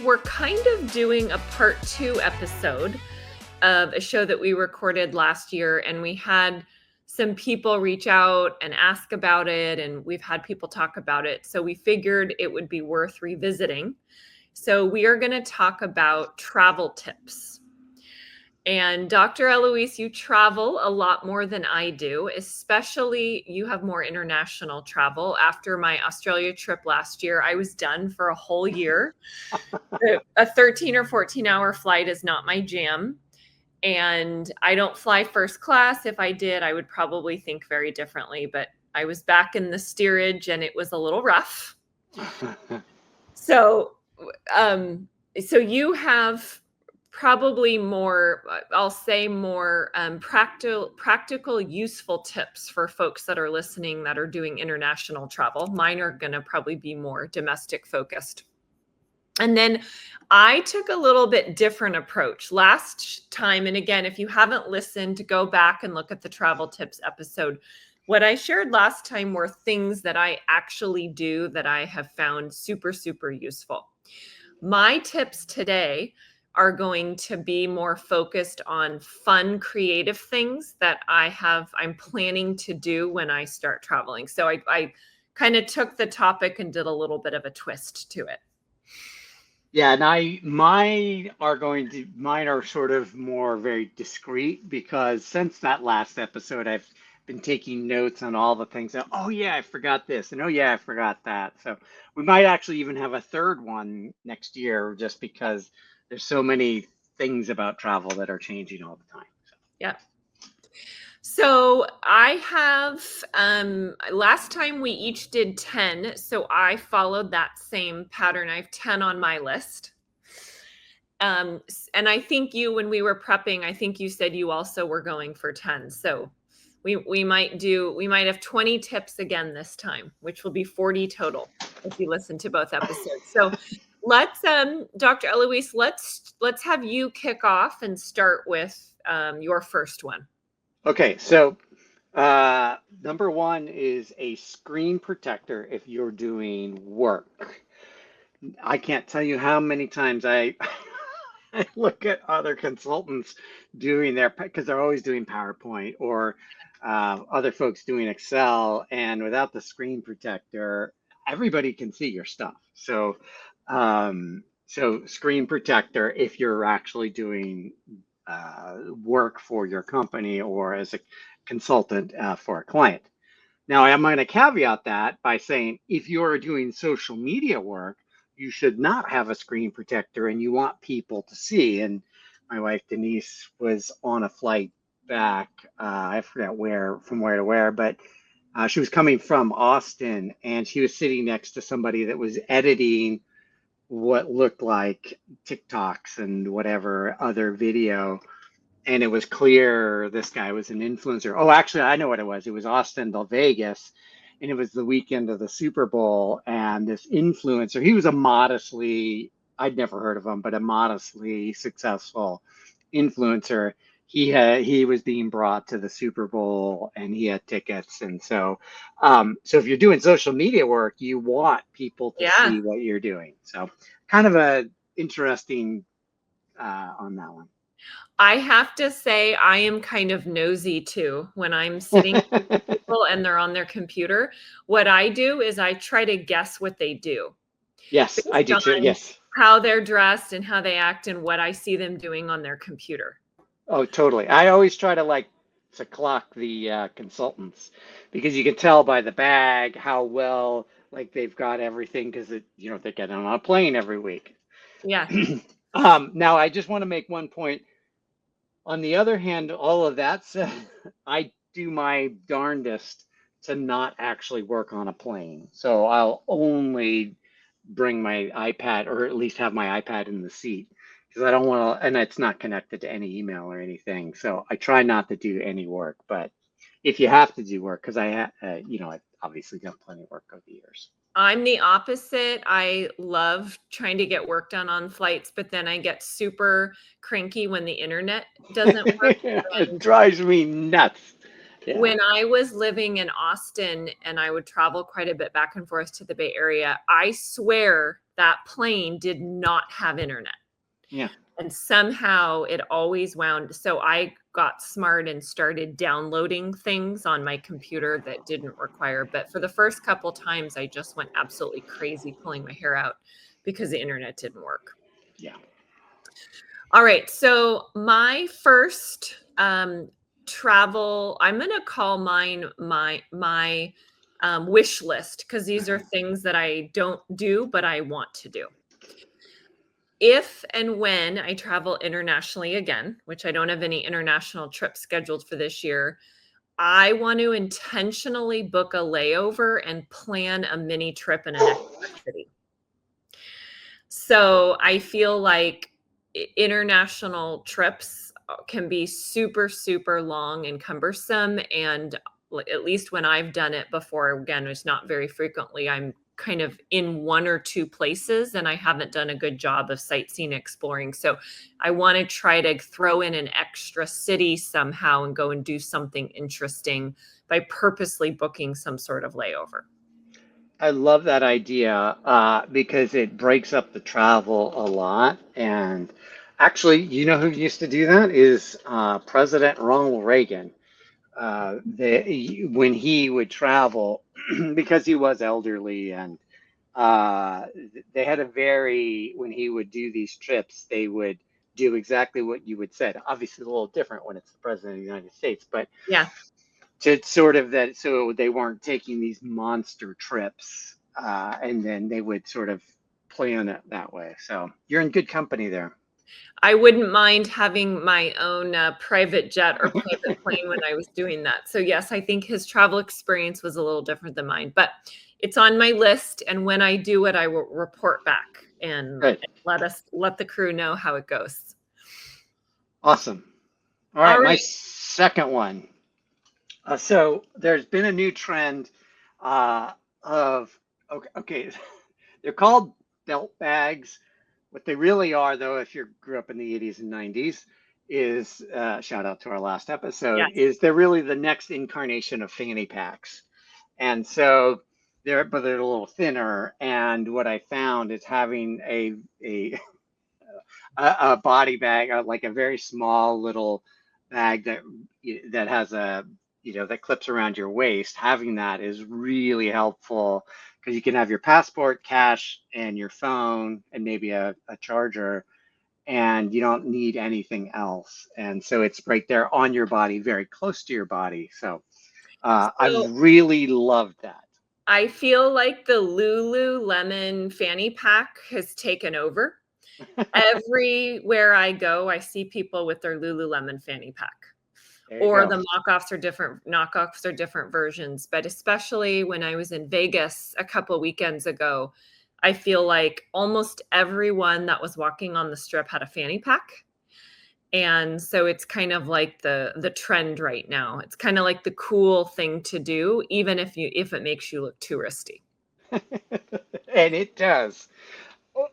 we're kind of doing a part 2 episode of a show that we recorded last year, and we had some people reach out and ask about it, and we've had people talk about it. So we figured it would be worth revisiting. So we are going to talk about travel tips. And Dr. Eloise, you travel a lot more than I do, especially you have more international travel. After my Australia trip last year, I was done for a whole year. A 13 or 14-hour flight is not my jam. And I don't fly first class. If I did, I would probably think very differently. But I was back in the steerage and it was a little rough. So, so you have probably more, I'll say more practical, useful tips for folks that are listening that are doing international travel. Mine are going to probably be more domestic focused. And then I took a little bit different approach last time. And again, if you haven't listened, go back and look at the travel tips episode. What I shared last time were things that I actually do that I have found super, super useful. My tips today are going to be more focused on fun, creative things that I'm planning to do when I start traveling. So I kind of took the topic and did a little bit of a twist to it. Yeah, and mine are sort of more very discreet because since that last episode, I've been taking notes on all the things that, oh yeah, I forgot this, and oh yeah, I forgot that. So we might actually even have a third one next year just because there's so many things about travel that are changing all the time. So. Yeah. So I have, last time we each did 10. So I followed that same pattern. I have 10 on my list. And I think when we were prepping, I think you said you also were going for 10. So we might have 20 tips again this time, which will be 40 total if you listen to both episodes. So let's, Dr. Eloise, let's have you kick off and start with your first one. Okay, so number one is a screen protector if you're doing work. I can't tell you how many times I look at other consultants doing because they're always doing PowerPoint or other folks doing Excel, and without the screen protector, everybody can see your stuff. So, so screen protector if you're actually doing work for your company or as a consultant for a client. Now, I'm going to caveat that by saying if you're doing social media work, you should not have a screen protector and you want people to see. And my wife, Denise, was on a flight back, I forgot from where to where, but she was coming from Austin and she was sitting next to somebody that was editing what looked like TikToks and whatever other video. And it was clear this guy was an influencer. Oh, actually, I know what it was. It was Austin to Vegas, and it was the weekend of the Super Bowl. And this influencer, he was I'd never heard of him, but a modestly successful influencer. He was being brought to the Super Bowl, and he had tickets. And so if you're doing social media work, you want people to see what you're doing. So kind of a interesting on that one. I have to say, I am kind of nosy too when I'm sitting with people and they're on their computer. What I do is I try to guess what they do. Yes, I do too. Yes. How they're dressed and how they act and what I see them doing on their computer. Oh, totally. I always try to clock the consultants because you can tell by the bag how well like they've got everything because they're getting on a plane every week. Yeah. Now I just want to make one point. On the other hand, all of that said, I do my darndest to not actually work on a plane. So I'll only bring my iPad or at least have my iPad in the seat because I don't want to, and it's not connected to any email or anything. So I try not to do any work. But if you have to do work, because I've obviously done plenty of work over the years. I'm the opposite. I love trying to get work done on flights, but then I get super cranky when the internet doesn't work. It drives me nuts. Yeah. When I was living in Austin and I would travel quite a bit back and forth to the Bay Area, I swear that plane did not have internet. Yeah. And somehow it always wound. So I got smart and started downloading things on my computer that didn't require. But for the first couple times, I just went absolutely crazy pulling my hair out because the internet didn't work. Yeah. All right. So my first travel, I'm going to call mine my wish list because these are things that I don't do, but I want to do. If and when I travel internationally again, which I don't have any international trips scheduled for this year, I want to intentionally book a layover and plan a mini trip in an extra city. So I feel like international trips can be super, super long and cumbersome. And at least when I've done it before, again, it's not very frequently, I'm kind of in one or two places and I haven't done a good job of sightseeing exploring. So I want to try to throw in an extra city somehow and go and do something interesting by purposely booking some sort of layover. I love that idea because it breaks up the travel a lot. And actually, you know who used to do that is President Ronald Reagan. When he would travel, because he was elderly, and uh, they had a very, when he would do these trips, they would do exactly what you would said. Obviously, a little different when it's the President of the United States, but Yeah. to sort of that, so they weren't taking these monster trips, and then they would sort of plan it that way. So you're in good company there. I wouldn't mind having my own private jet or private plane when I was doing that. So yes, I think his travel experience was a little different than mine, but it's on my list. And when I do it, I will report back and Good. let the crew know how it goes. Awesome. All All right, my right. second one. So there's been a new trend uh, of okay, they're called belt bags. What they really are, though, if you grew up in the 80s and 90s, is shout out to our last episode, Yes. is they're really the next incarnation of fanny packs. And so but they're a little thinner. And what I found is having a a body bag, like a very small little bag that has a that clips around your waist. Having that is really helpful because you can have your passport, cash, and your phone, and maybe a charger, and you don't need anything else. And so it's right there on your body, very close to your body. So I've So really loved that. I feel like the Lululemon fanny pack has taken over. Everywhere I go, I see people with their Lululemon fanny pack. There you Or go. the knockoffs are different versions, but especially when I was in Vegas a couple weekends ago, I feel like almost everyone that was walking on the strip had a fanny pack. And so it's kind of like the trend right now. It's kind of like the cool thing to do, even if it makes you look touristy. And it does.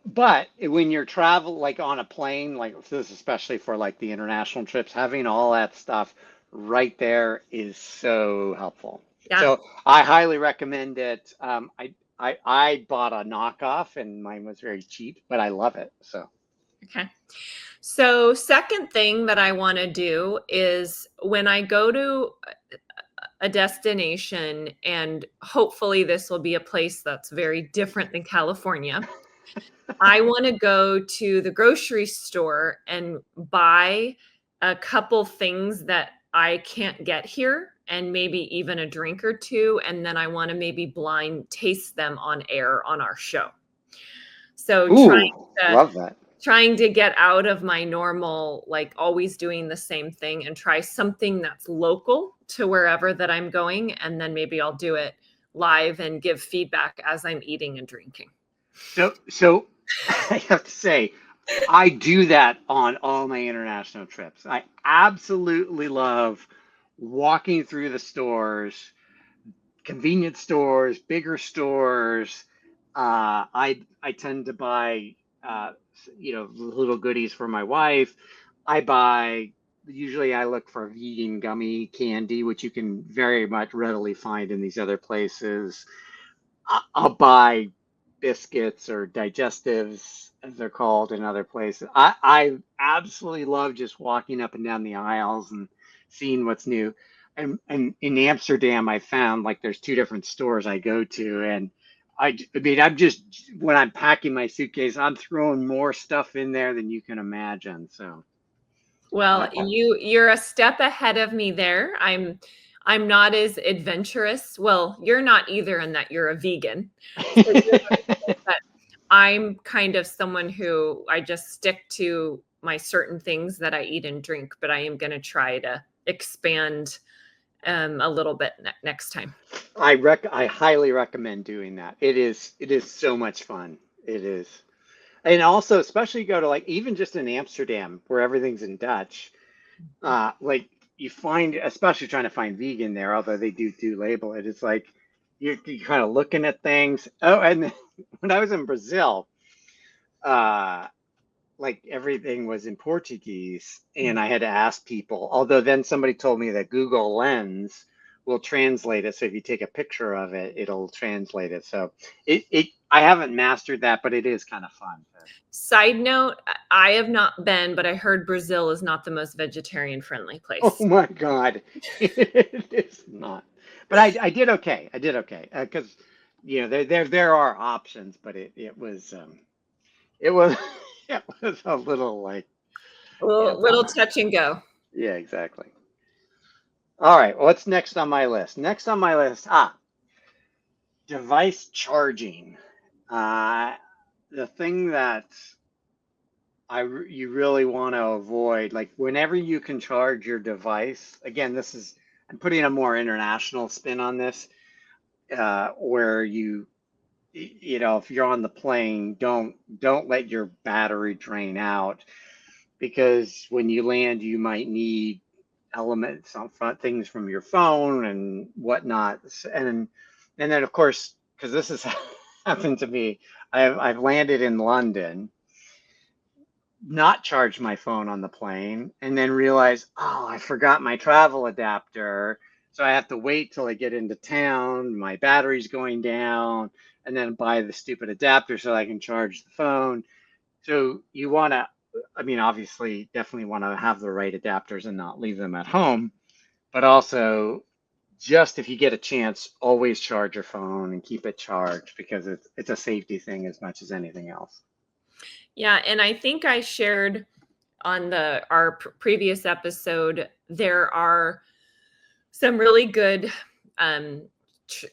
But when you're travel like on a plane, like this, especially for like the international trips, having all that stuff right there is so helpful. Yeah. So I highly recommend it. I bought a knockoff and mine was very cheap, but I love it. So Okay. So second thing that I want to do is when I go to a destination, and hopefully this will be a place that's very different than California. I want to go to the grocery store and buy a couple things that I can't get here and maybe even a drink or two. And then I want to maybe blind taste them on air on our show. So ooh, to love that. trying to get out of my normal, like always doing the same thing and try something that's local to wherever that I'm going. And then maybe I'll do it live and give feedback as I'm eating and drinking. So I have to say, I do that on all my international trips. I absolutely love walking through the stores, convenience stores, bigger stores. I tend to buy little goodies for my wife. I buy usually I look for vegan gummy candy, which you can very much readily find in these other places. I'll buy biscuits or digestives, as they're called in other places. I absolutely love just walking up and down the aisles and seeing what's new. And in Amsterdam, I found like there's two different stores I go to, and I mean, I'm just when I'm packing my suitcase, I'm throwing more stuff in there than you can imagine. So, Well, I, you're a step ahead of me there. I'm not as adventurous. Well, you're not either in that you're a vegan. So you're but I'm kind of someone who I just stick to my certain things that I eat and drink, but I am going to try to expand a little bit next time. I highly recommend doing that. It is so much fun. It is. And also, especially go to like even just in Amsterdam where everything's in Dutch, like you find, especially trying to find vegan there, although they do label it, it's like you're kind of looking at things. Oh, and when I was in Brazil, uh, like everything was in Portuguese, and I had to ask people. Although then somebody told me that Google Lens will translate it. So if you take a picture of it, it'll translate it. So it I haven't mastered that, but it is kind of fun. Side note, I have not been, but I heard Brazil is not the most vegetarian friendly Oh place. my God, it is not. But I did okay. I did okay because there are options, but it was it was a little like Little touch and go. yeah, exactly. All right, what's next on my list? Next on my list, device charging. Uh, the thing that you really want to avoid, like whenever you can charge your device. Again, I'm putting a more international spin on this, where if you're on the plane, don't let your battery drain out because when you land, you might need elements, some things from your phone and whatnot. And then of course, because this has happened to me, I've landed in London, not charged my phone on the plane, and then realized, oh, I forgot my travel adapter. So I have to wait till I get into town. My battery's going down, and then buy the stupid adapter so I can charge the phone. So you want to, I mean, obviously, definitely want to have the right adapters and not leave them at home. But also, just if you get a chance, always charge your phone and keep it charged because it's a safety thing as much as anything else. Yeah, and I think I shared on our previous episode, there are some really good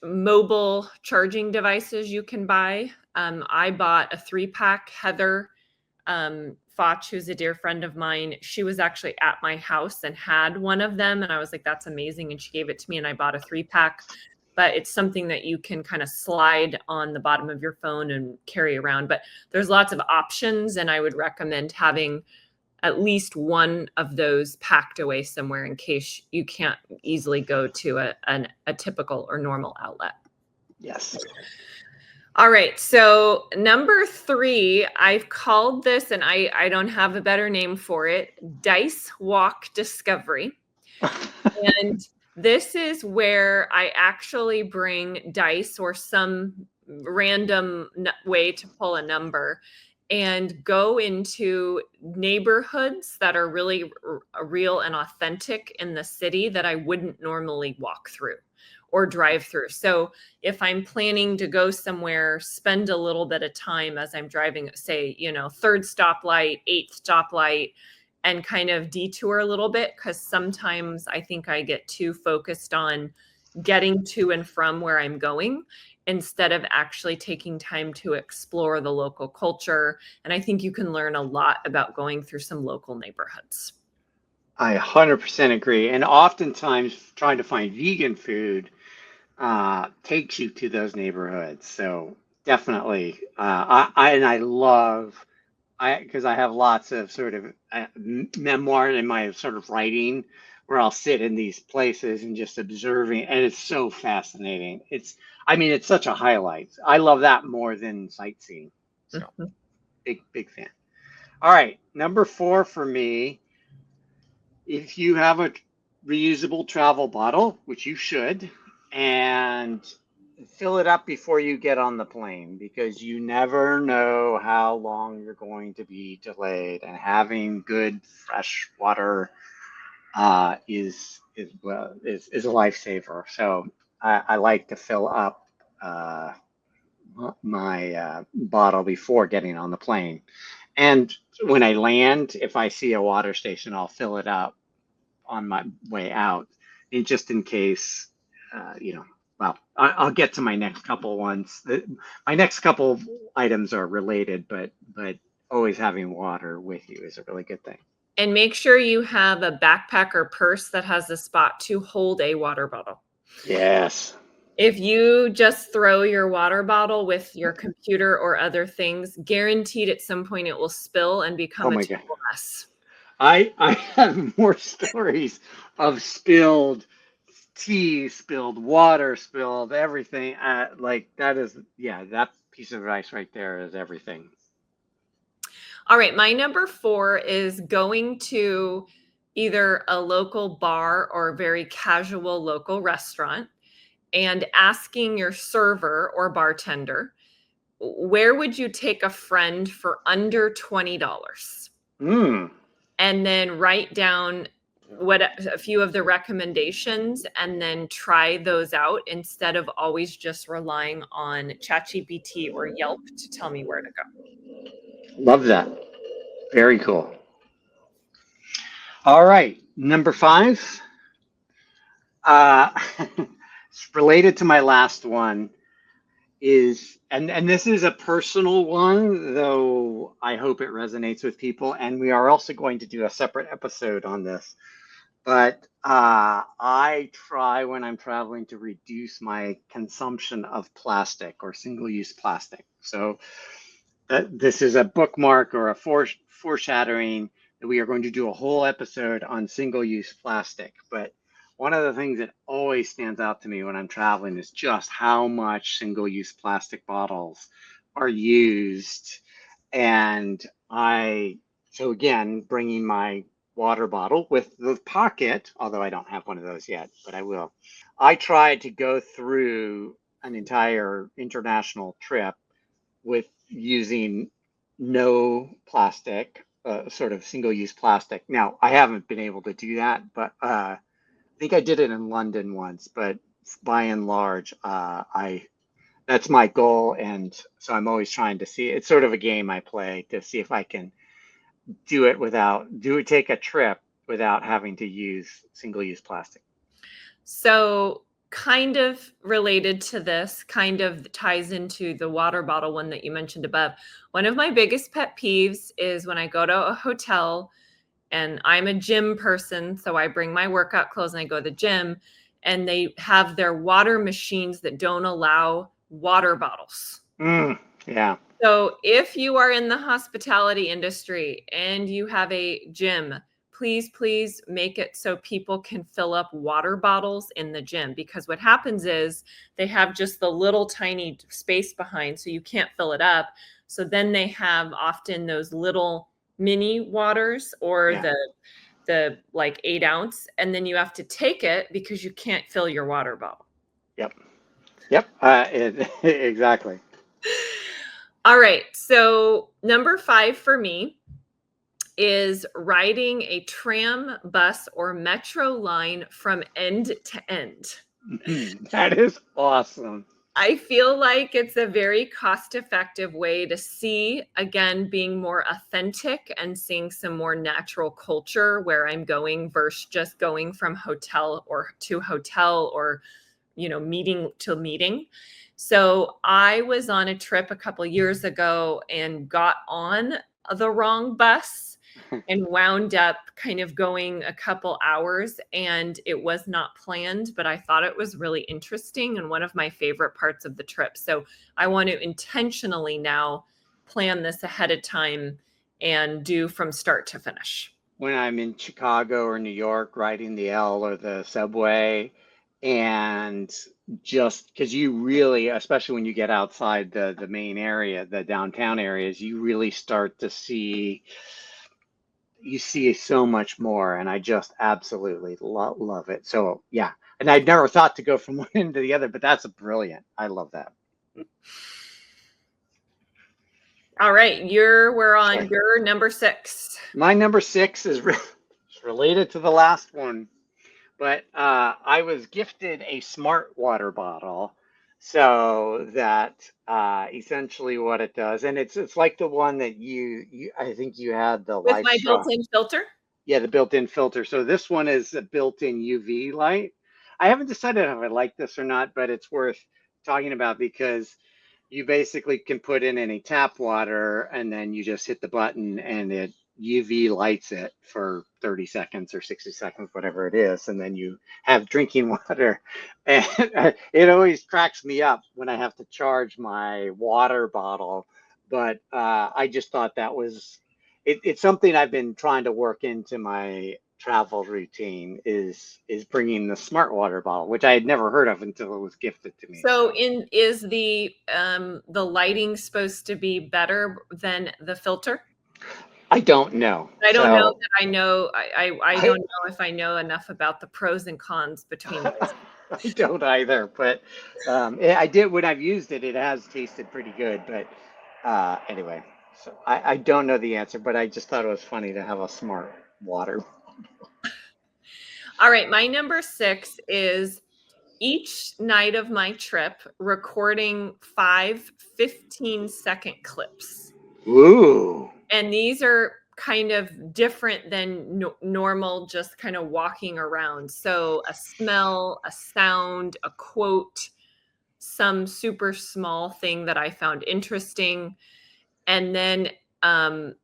mobile charging devices you can buy. I bought a 3-pack. Heather Foch, who's a dear friend of mine, she was actually at my house and had one of them. And I was like, that's amazing. And she gave it to me and I bought a 3-pack. But it's something that you can kind of slide on the bottom of your phone and carry around. But there's lots of options. And I would recommend having at least one of those packed away somewhere in case you can't easily go to a typical or normal outlet. Yes. All right. So number 3, I've called this, and I don't have a better name for it, Dice Walk Discovery. And this is where I actually bring dice or some random way to pull a number and go into neighborhoods that are really real and authentic in the city that I wouldn't normally walk through or drive through. So if I'm planning to go somewhere, spend a little bit of time as I'm driving, say, 3rd stoplight, 8th stoplight, and kind of detour a little bit, because sometimes I think I get too focused on getting to and from where I'm going instead of actually taking time to explore the local culture. And I think you can learn a lot about going through some local neighborhoods. I 100% agree. And oftentimes, trying to find vegan food takes you to those neighborhoods. So definitely, I love because I have lots of sort of memoir in my sort of writing where I'll sit in these places and just observing, and it's so fascinating. I mean, it's such a highlight. I love that more than sightseeing. So big fan. All right, number 4 for me if you have a reusable travel bottle, which you should, and fill it up before you get on the plane because you never know how long you're going to be delayed, and having good fresh water is a lifesaver. So I like to fill up my bottle before getting on the plane. And when I land, if I see a water station, I'll fill it up on my way out, and just in case, you know. Well, I'll get to my next couple ones. My next couple items are related, but always having water with you is a really good thing. And make sure you have a backpack or purse that has a spot to hold a water bottle. Yes. If you just throw your water bottle with your computer or other things, guaranteed at some point it will spill and become Oh a my God. total mess. I have more stories of spilled tea, spilled water, spilled everything. Like that is, yeah, that piece of advice right there is everything. All right, my number 4 is going to either a local bar or very casual local restaurant and asking your server or bartender, where would you take a friend for under $20? Mm. And then write down what a few of the recommendations and then try those out instead of always just relying on ChatGPT or Yelp to tell me where to go. Love that. Very cool. All right, number 5. It's related to my last one. And this is a personal one, though I hope it resonates with people. And we are also going to do a separate episode on this. But I try when I'm traveling to reduce my consumption of plastic or single-use plastic. So this is a bookmark or a foreshadowing that we are going to do a whole episode on single-use plastic. But one of the things that always stands out to me when I'm traveling is just how much single-use plastic bottles are used. And so again, bringing my water bottle with the pocket, although I don't have one of those yet, but I will. I tried to go through an entire international trip with using no plastic, sort of single-use plastic. Now, I haven't been able to do that, but I think I did it in London once. But by and large, I that's my goal, and so I'm always trying to see. It's sort of a game I play to see if I can take a trip without having to use single-use plastic. So, kind of related to this, kind of ties into the water bottle one that you mentioned above. One of my biggest pet peeves is when I go to a hotel and I'm a gym person, so I bring my workout clothes and I go to the gym, and they have their water machines that don't allow water bottles. Yeah. So if you are in the hospitality industry and you have a gym, please make it so people can fill up water bottles in the gym, because what happens is they have just the little tiny space behind, so you can't fill it up. So then they have often those little mini waters or Yeah. the like 8-ounce, and then you have to take it because you can't fill your water bottle. Yep. Exactly. All right. So number 5 for me is riding a tram, bus, or metro line from end to end. That is awesome. I feel like it's a very cost-effective way to see, again, being more authentic and seeing some more natural culture where I'm going versus just going from hotel or to hotel or, meeting to meeting. So I was on a trip a couple years ago and got on the wrong bus and wound up kind of going a couple hours, and it was not planned, but I thought it was really interesting and one of my favorite parts of the trip. So I want to intentionally now plan this ahead of time and do from start to finish. When I'm in Chicago or New York, riding the L or the subway, and just because you really, especially when you get outside the main area, the downtown areas, you really start to see you see so much more, and I just absolutely love it. So yeah, and I'd never thought to go from one end to the other, but that's brilliant. I love that. All right, we're on Sorry. your number 6. My number six is related to the last one, but I was gifted a smart water bottle. So that essentially what it does, and it's like the one that you I think you had the With Life my Straw. built-in filter? Yeah, the built-in filter. So this one is a built-in UV light. I haven't decided if I like this or not, but it's worth talking about because you basically can put in any tap water and then you just hit the button and it UV lights it for 30 seconds or 60 seconds, whatever it is, and then you have drinking water. And it always cracks me up when I have to charge my water bottle. But I just thought that was it's something I've been trying to work into my travel routine is bringing the smart water bottle, which I had never heard of until it was gifted to me. So So is the lighting supposed to be better than the filter? I don't know. I don't know So that I know. I I don't know if I know enough about the pros and cons between those. I don't either, but I did when I've used it. It has tasted pretty good, but anyway, so I don't know the answer, but I just thought it was funny to have a smart water. All right, my number 6 is each night of my trip recording 5 15-second clips. Ooh, And these are kind of different than normal, just kind of walking around. So a smell, a sound, a quote, some super small thing that I found interesting. And then um,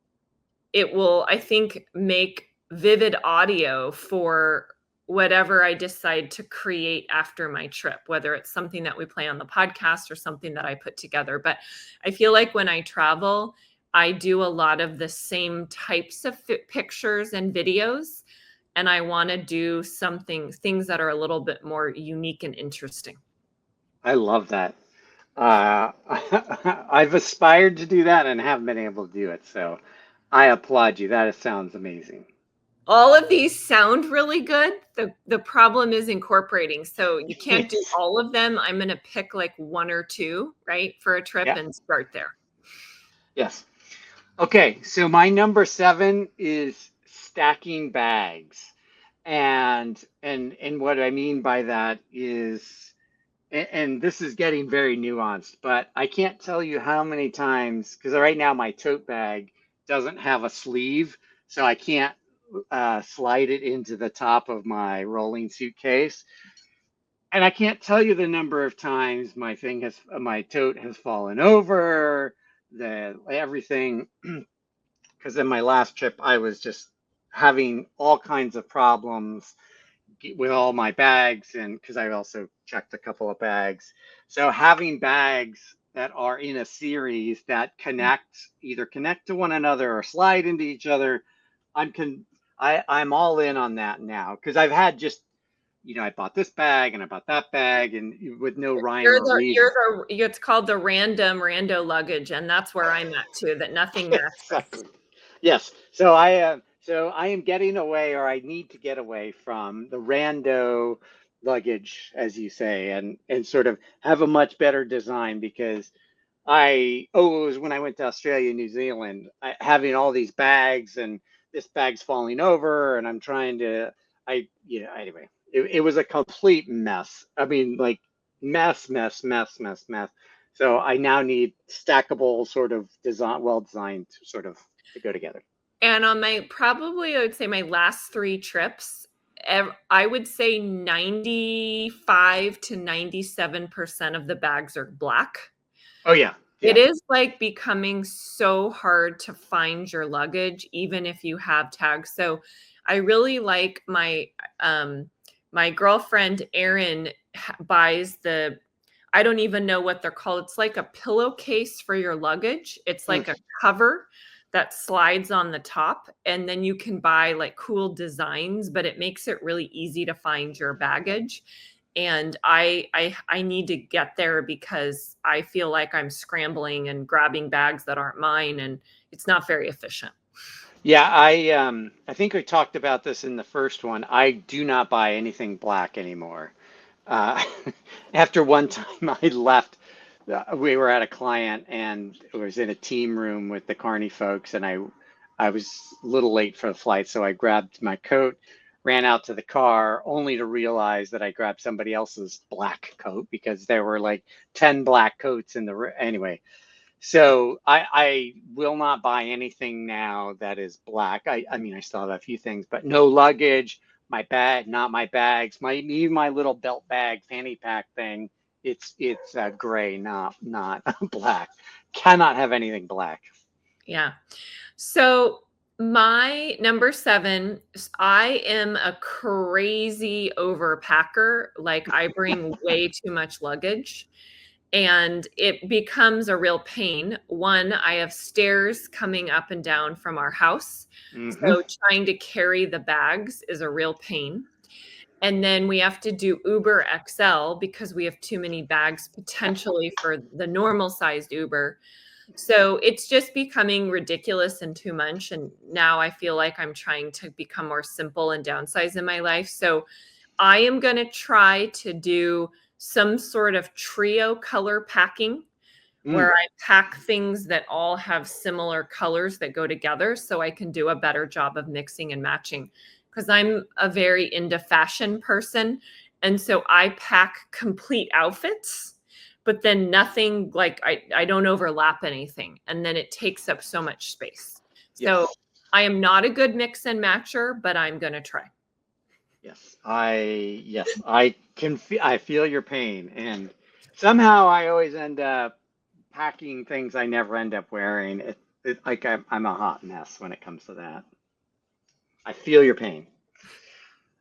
it will, I think, make vivid audio for whatever I decide to create after my trip, whether it's something that we play on the podcast or something that I put together. But I feel like when I travel, I do a lot of the same types of pictures and videos. And I want to do things that are a little bit more unique and interesting. I love that. Uh, I've aspired to do that and haven't been able to do it. So I applaud you. That sounds amazing. All of these sound really good. The problem is incorporating. So you can't do Yes. all of them. I'm going to pick like one or two, right, for a trip Yeah. and start there. Yes. Okay. So my number seven is stacking bags. And what I mean by that is, and this is getting very nuanced, but I can't tell you how many times, because right now my tote bag doesn't have a sleeve, so I can't slide it into the top of my rolling suitcase. And I can't tell you the number of times my tote has fallen over, the everything. Because in my last trip, I was just having all kinds of problems with all my bags, and because I also checked a couple of bags. So having bags that are in a series that either connect to one another or slide into each other, I'm con I'm all in on that now because I've had just I bought this bag and I bought that bag and with no rhyme or reason. It's called the rando luggage, and that's where I'm at too. That nothing matches. Exactly. Yes. So I am getting away, or I need to get away from the rando luggage, as you say, and sort of have a much better design because it was when I went to Australia, New Zealand, having all these bags and this bag's falling over, and I'm trying to, anyway, it was a complete mess. I mean, like mess, mess, mess, mess, mess. So I now need stackable sort of design, well designed sort of to go together. And on I would say my last 3 trips, I would say 95 to 97% of the bags are black. Oh yeah, It yeah. is like becoming so hard to find your luggage, even if you have tags. So I really like my girlfriend Erin buys I don't even know what they're called. It's like a pillowcase for your luggage. It's Mm. like a cover that slides on the top, and then you can buy like cool designs, but it makes it really easy to find your baggage. And I need to get there because I feel like I'm scrambling and grabbing bags that aren't mine, and it's not very efficient. Yeah, I think we talked about this in the first one. I do not buy anything black anymore. Uh, after one time I left, we were at a client and it was in a team room with the Carney folks, and I was a little late for the flight, so I grabbed my coat, ran out to the car, only to realize that I grabbed somebody else's black coat because there were like 10 black coats in the anyway. So I will not buy anything now that is black. I mean, I still have a few things, but no luggage, my bag, not my bags, even my little belt bag, fanny pack thing. It's gray, not black. Cannot have anything black. Yeah. So my number 7, I am a crazy overpacker. Like I bring way too much luggage and it becomes a real pain. One, I have stairs coming up and down from our house. Hmm. So trying to carry the bags is a real pain. And then we have to do Uber XL because we have too many bags potentially for the normal sized Uber. So it's just becoming ridiculous and too much. And now I feel like I'm trying to become more simple and downsize in my life. So I am going to try to do some sort of trio color packing Mm. where I pack things that all have similar colors that go together so I can do a better job of mixing and matching. Because I'm a very into fashion person. And so I pack complete outfits, but then nothing like I don't overlap anything. And then it takes up so much space. So Yes, I am not a good mix and matcher, but I'm going to try. I can feel I feel your pain, and somehow I always end up packing things I never end up wearing. Like I'm a hot mess when it comes to that. I feel your pain.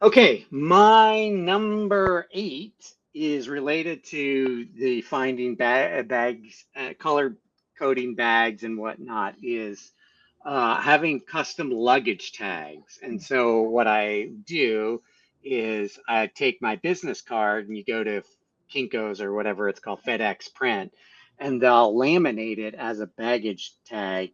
Okay, my number 8 is related to the finding bags, color coding bags and whatnot, is having custom luggage tags. And so what I do is I take my business card and you go to Kinko's or whatever it's called, FedEx Print, and they'll laminate it as a baggage tag.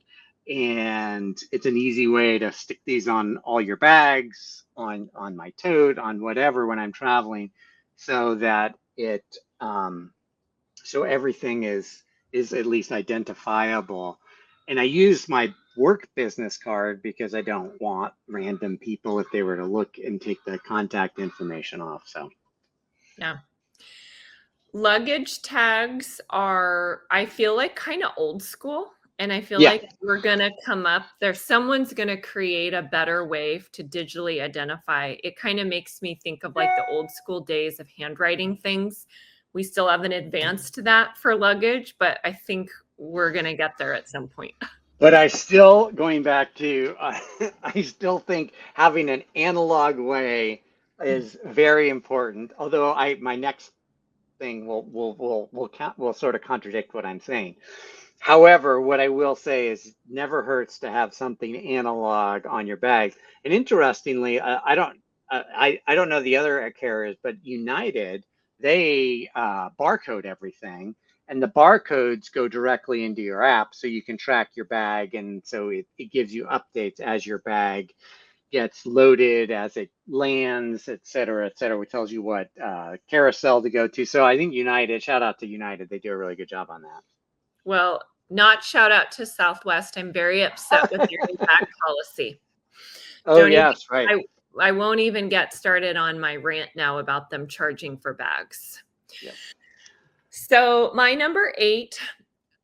And it's an easy way to stick these on all your bags, on my tote, on whatever when I'm traveling, so that it so everything is at least identifiable. And I use my work business card because I don't want random people if they were to look and take the contact information off. So Yeah. Luggage tags are, I feel like, kind of old school. And I feel yeah. like we're going to come up there. Someone's going to create a better way to digitally identify. It kind of makes me think of like the old school days of handwriting things. We still haven't advanced to that for luggage, but I think we're going to get there at some point. But I still, going back to, I still think having an analog way is very important. Although my next thing will sort of contradict what I'm saying. However, what I will say is it never hurts to have something analog on your bag. And interestingly, I don't know the other carriers, but United, they barcode everything, and the barcodes go directly into your app, so you can track your bag, and so it gives you updates as your bag gets loaded, as it lands, et cetera, et cetera. It tells you what carousel to go to. So I think United, shout out to United, they do a really good job on Well, not shout out to Southwest. I'm very upset with your that. new bag policy. Oh, Don't even, yes, right. I won't even get started on my rant now about them charging for bags. Yep. So, my number 8,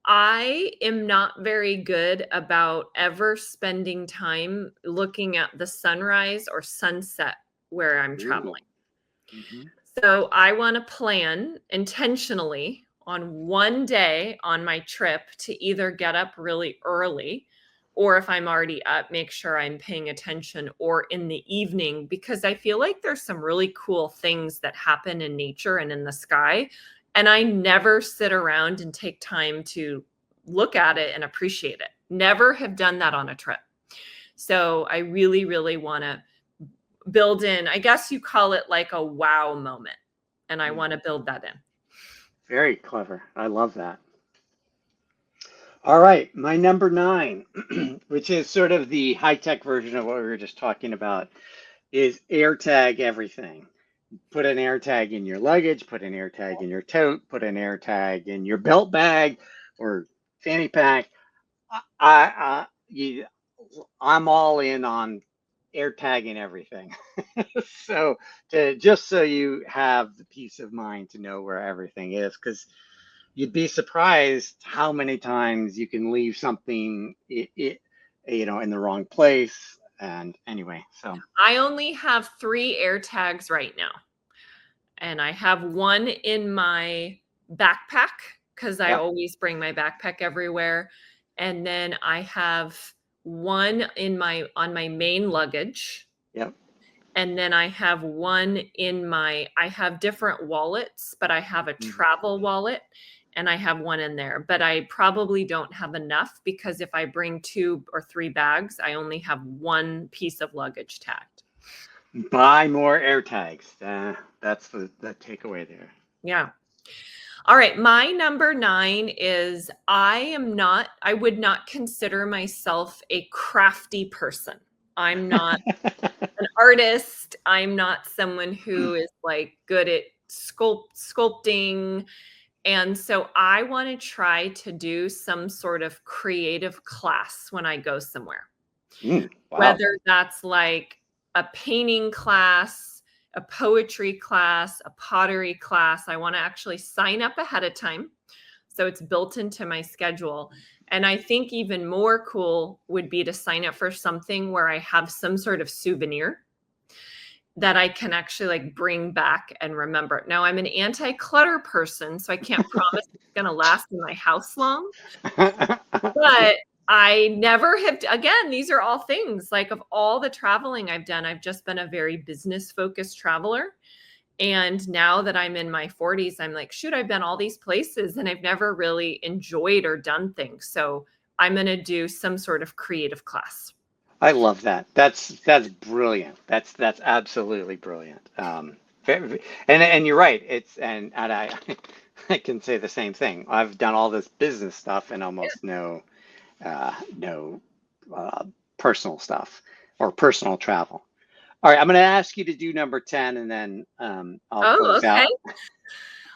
I am not very good about ever spending time looking at the sunrise or sunset where I'm Ooh. traveling. Hmm. So, I want to plan intentionally on one day on my trip to either get up really early, or if I'm already up, make sure I'm paying attention, or in the evening, because I feel like there's some really cool things that happen in nature and in the sky. And I never sit around and take time to look at it and appreciate it. Never have done that on a trip. So I really, really want to build in, I guess you call it like a wow moment. And I want to build that in. Very clever. I love that. All right, my number nine, which is sort of the high-tech version of what we were just talking about, is AirTag everything. Put an AirTag in your luggage, put an AirTag in your tote, put an AirTag in your belt bag or fanny pack. You, I'm all in on AirTag and everything. So just so you have the peace of mind to know where everything is, because you'd be surprised how many times you can leave something in the wrong place. And anyway, so I only have 3 AirTags right now. And I have one in my backpack because I yep, always bring my backpack everywhere. And then I have one in my on my main luggage. yep. And then I have one in I have different wallets, but I have a Mhm. travel wallet and I have one in there. But I probably don't have enough because if I bring 2 or 3 bags, I only have one piece of luggage tagged. Buy more AirTags. That's the takeaway there. Yeah. All right, my number 9 is I would not consider myself a crafty person. I'm not an artist. I'm not someone who is like good at sculpting. And so I want to try to do some sort of creative class when I go somewhere. Wow. Whether that's like a painting class, a poetry class, a pottery class, I want to actually sign up ahead of time. So it's built into my schedule. And I think even more cool would be to sign up for something where I have some sort of souvenir that I can actually like bring back and remember. Now I'm an anti-clutter person, so I can't promise it's going to last in my house long, but I never have, again, these are all things like of all the traveling I've done, I've just been a very business focused traveler. And now that I'm in my 40s, I'm like, shoot, I've been all these places and I've never really enjoyed or done things. So I'm going to do some sort of creative class. I love that. That's brilliant. That's absolutely brilliant. And you're right. And I I can say the same thing. I've done all this business stuff and almost no uh, personal stuff or personal travel. All right, I'm going to ask you to do number 10, and then I'll Oh, close okay. out.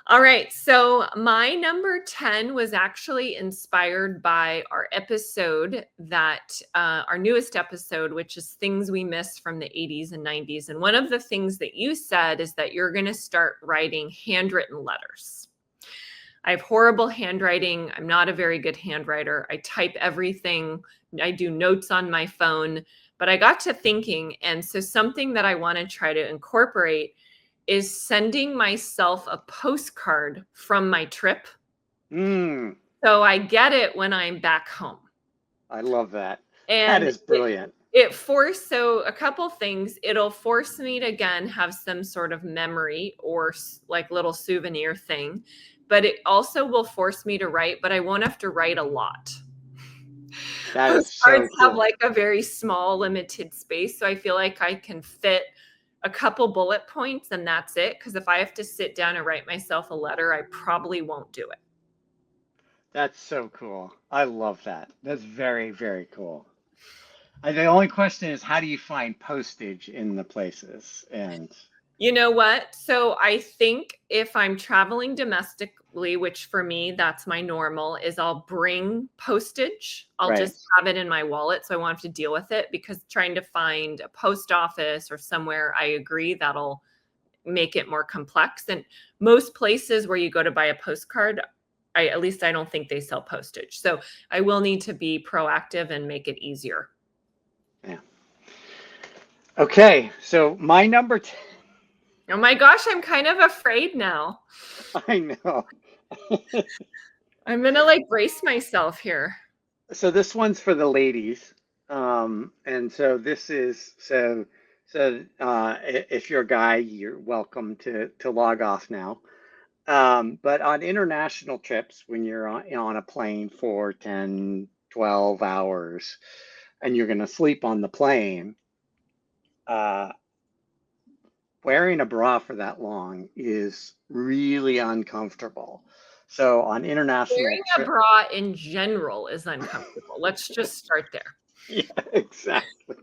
All right. So my number 10 was actually inspired by our episode our newest episode, which is things we missed from the 80s and 90s. And one of the things that you said is that you're going to start writing handwritten letters. I have horrible handwriting. I'm not a very good handwriter. I type everything. I do notes on my phone. But I got to thinking, and so something that I want to try to incorporate is sending myself a postcard from my trip. Mm, So I get it when I'm back home. I love that. That And is brilliant. so a couple things, it'll force me to again have some sort of memory or like little souvenir thing, but it also will force me to write, but I won't have to write a lot. That is Postcards so have cool. like a very small limited space, so I feel like I can fit a couple bullet points and that's it, because if I have to sit down and write myself a letter, I probably won't do it. That's so cool. I love that. That's very, very cool. The only question is, how do you find postage in the places? And You know what? So I think if I'm traveling domestically, which for me, that's my normal, is I'll bring postage. I'll right, just have it in my wallet so I won't have to deal with it, because trying to find a post office or somewhere, I agree that'll make it more complex. And most places where you go to buy a postcard, at least I don't think they sell postage. So I will need to be proactive and make it easier. yeah. Okay, so my number 10, Oh my gosh, I'm kind of afraid now. I know. I'm going to like brace myself here. So this one's for the ladies. And so if you're a guy, you're welcome to log off now. But on international trips, when you're on a plane for 10, 12 hours and you're going to sleep on the plane, uh, wearing a bra for that long is really uncomfortable. So on international Wearing a trips, bra in general is uncomfortable. Let's just start there. yeah, exactly.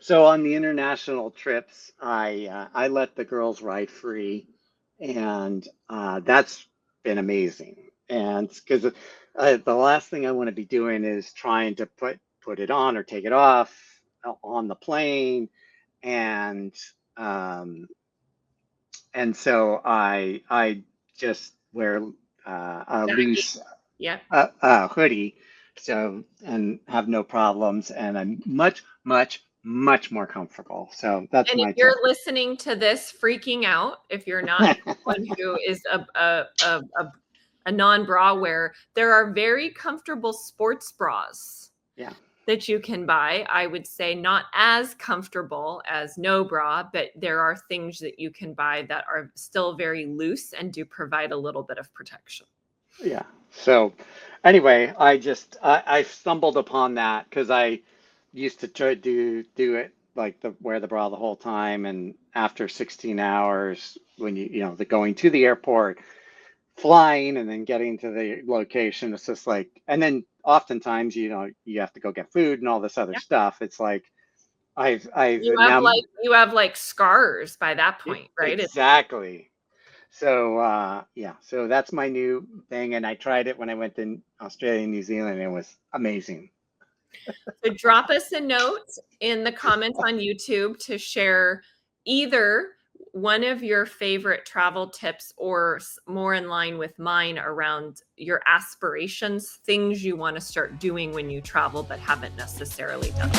So on the international trips, I let the girls ride free, and that's been amazing. And because the last thing I want to be doing is trying to put it on or take it off on the plane, and um, so I just wear a loose Yeah. hoodie, so and have no problems, and I'm much more comfortable. So that's And if my you're tip. listening to this freaking out, if you're not someone who is a non-bra wearer, there are very comfortable sports bras Yeah, that you can buy. I would say not as comfortable as no bra, but there are things that you can buy that are still very loose and do provide a little bit of protection. yeah. So anyway, I stumbled upon that because I used to try to do it like the wear the bra the whole time, and after 16 hours, when the going to the airport, flying, and then getting to the location, it's just like, and then oftentimes, you have to go get food and all this other Yeah. stuff. It's like I've now You have like scars by that point, right? exactly. So yeah, so that's my new thing, and I tried it when I went to Australia and New Zealand. And it was amazing. So drop us a note in the comments on YouTube to share either one of your favorite travel tips or more in line with mine around your aspirations, things you want to start doing when you travel but haven't necessarily done.